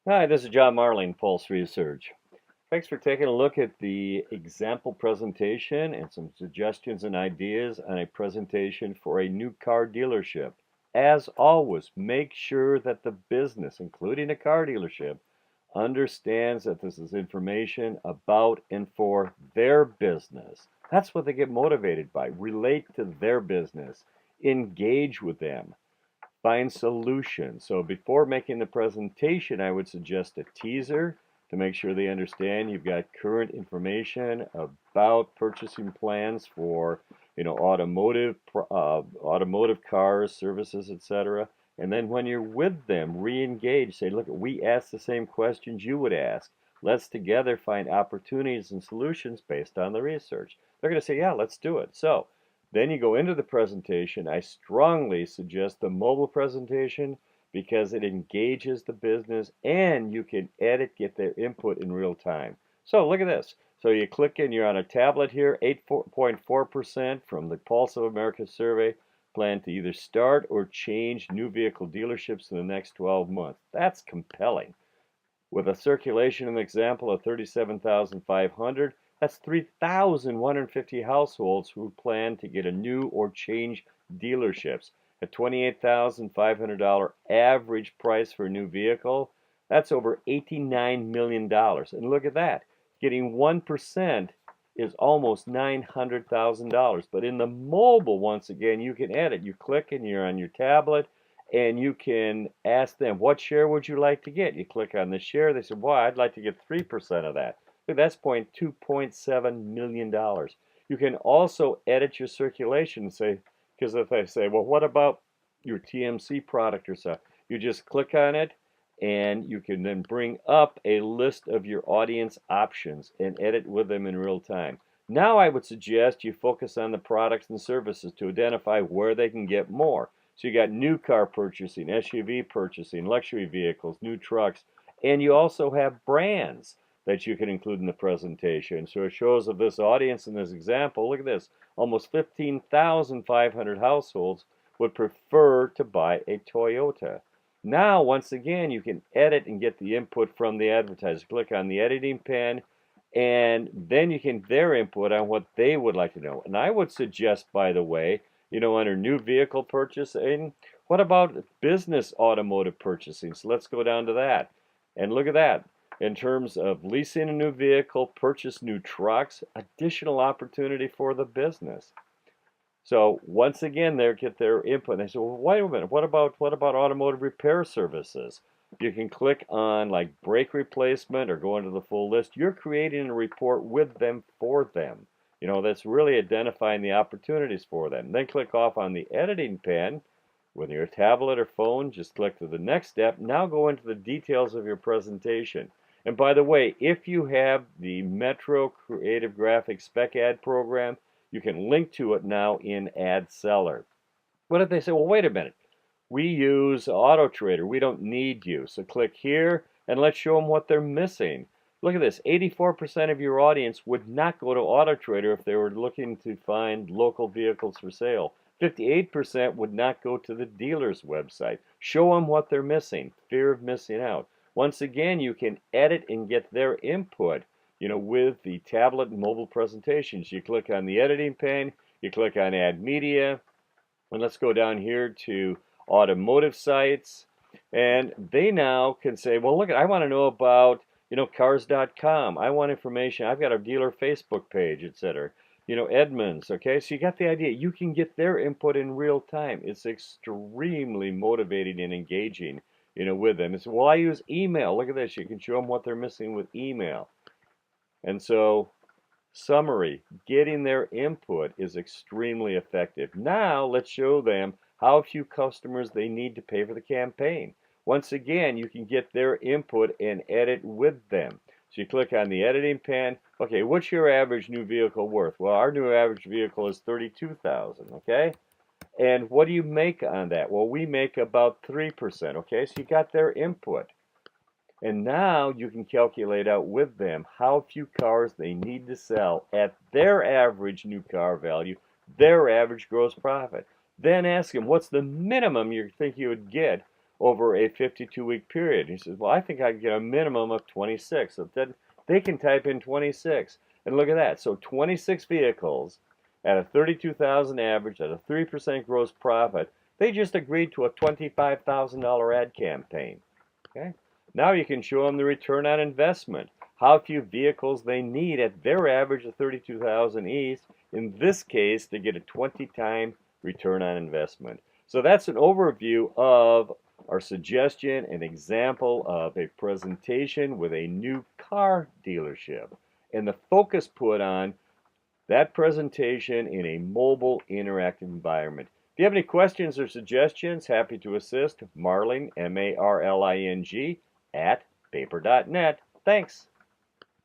Hi, this is John Marling, Pulse Research. Thanks for taking a look at the example presentation and some suggestions and ideas on a presentation for a new car dealership. As always, make sure that the business, including a car dealership, understands that this is information about and for their business. That's what they get motivated by. Relate to their business, engage with them. Find solutions. So before making the presentation, I would suggest a teaser to make sure they understand you've got current information about purchasing plans for, automotive cars, services, etc. And then when you're with them, re-engage. Say, look, we ask the same questions you would ask. Let's together find opportunities and solutions based on the research. They're going to say, yeah, let's do it. So then you go into the presentation. I strongly suggest the mobile presentation because it engages the business and you can edit, get their input in real time. So look at this. So you click in, you're on a tablet here, 8.4% from the Pulse of America survey plan to either start or change new vehicle dealerships in the next 12 months. That's compelling. With a circulation, an example of 37,500, that's 3,150 households who plan to get a new or change dealerships. At $28,500 average price for a new vehicle, that's over $89 million. And look at that. Getting 1% is almost $900,000. But in the mobile, once again, you can edit. You click and you're on your tablet and you can ask them, what share would you like to get? You click on the share. They say, well, I'd like to get 3% of that. That's $2.7 million. You can also edit your circulation and say, because if I say, well, what about your TMC product or so? You just click on it and you can then bring up a list of your audience options and edit with them in real time. Now I would suggest you focus on the products and services to identify where they can get more. So you got new car purchasing, SUV purchasing, luxury vehicles, new trucks, and you also have brands that you can include in the presentation. So it shows of this audience in this example, look at this, almost 15,500 households would prefer to buy a Toyota. Now, once again, you can edit and get the input from the advertiser. Click on the editing pen, and then you can their input on what they would like to know. And I would suggest, by the way, under new vehicle purchasing, what about business automotive purchasing? So let's go down to that. And look at that. In terms of leasing a new vehicle, purchase new trucks, additional opportunity for the business. So once again, they get their input. And they say, well, wait a minute, what about automotive repair services? You can click on like brake replacement or go into the full list. You're creating a report with them for them. That's really identifying the opportunities for them. Then click off on the editing pen with your tablet or phone. Just click to the next step. Now go into the details of your presentation. And by the way, if you have the Metro Creative Graphics Spec Ad program, you can link to it now in Ad Seller. What if they say, well, wait a minute, we use Auto Trader, we don't need you. So click here and let's show them what they're missing. Look at this, 84% of your audience would not go to Auto Trader if they were looking to find local vehicles for sale. 58% would not go to the dealer's website. Show them what they're missing, fear of missing out. Once again, you can edit and get their input, with the tablet and mobile presentations. You click on the editing pane, you click on Add Media, and let's go down here to automotive sites. And they now can say, well, look, I want to know about, cars.com. I want information. I've got a dealer Facebook page, etc. Edmunds, okay? So you got the idea. You can get their input in real time. It's extremely motivating and engaging, with them. It's, well, I use email. Look at this. You can show them what they're missing with email. And so, summary, getting their input is extremely effective. Now, let's show them how few customers they need to pay for the campaign. Once again, you can get their input and edit with them. So you click on the editing pen. Okay, what's your average new vehicle worth? Well, our new average vehicle is $32,000, okay? And what do you make on that? Well, we make about 3%, okay? So you got their input. And now you can calculate out with them how few cars they need to sell at their average new car value, their average gross profit. Then ask them, what's the minimum you think you would get over a 52-week period. He says, well, I think I can get a minimum of 26. So then they can type in 26. And look at that. So 26 vehicles at a 32,000 average, at a 3% gross profit. They just agreed to a $25,000 ad campaign. Okay? Now you can show them the return on investment, how few vehicles they need at their average of 32,000 each, in this case, to get a 20-time return on investment. So that's an overview of our suggestion, an example of a presentation with a new car dealership, and the focus put on that presentation in a mobile interactive environment. If you have any questions or suggestions, happy to assist. Marling, M-A-R-L-I-N-G, @paper.net. Thanks.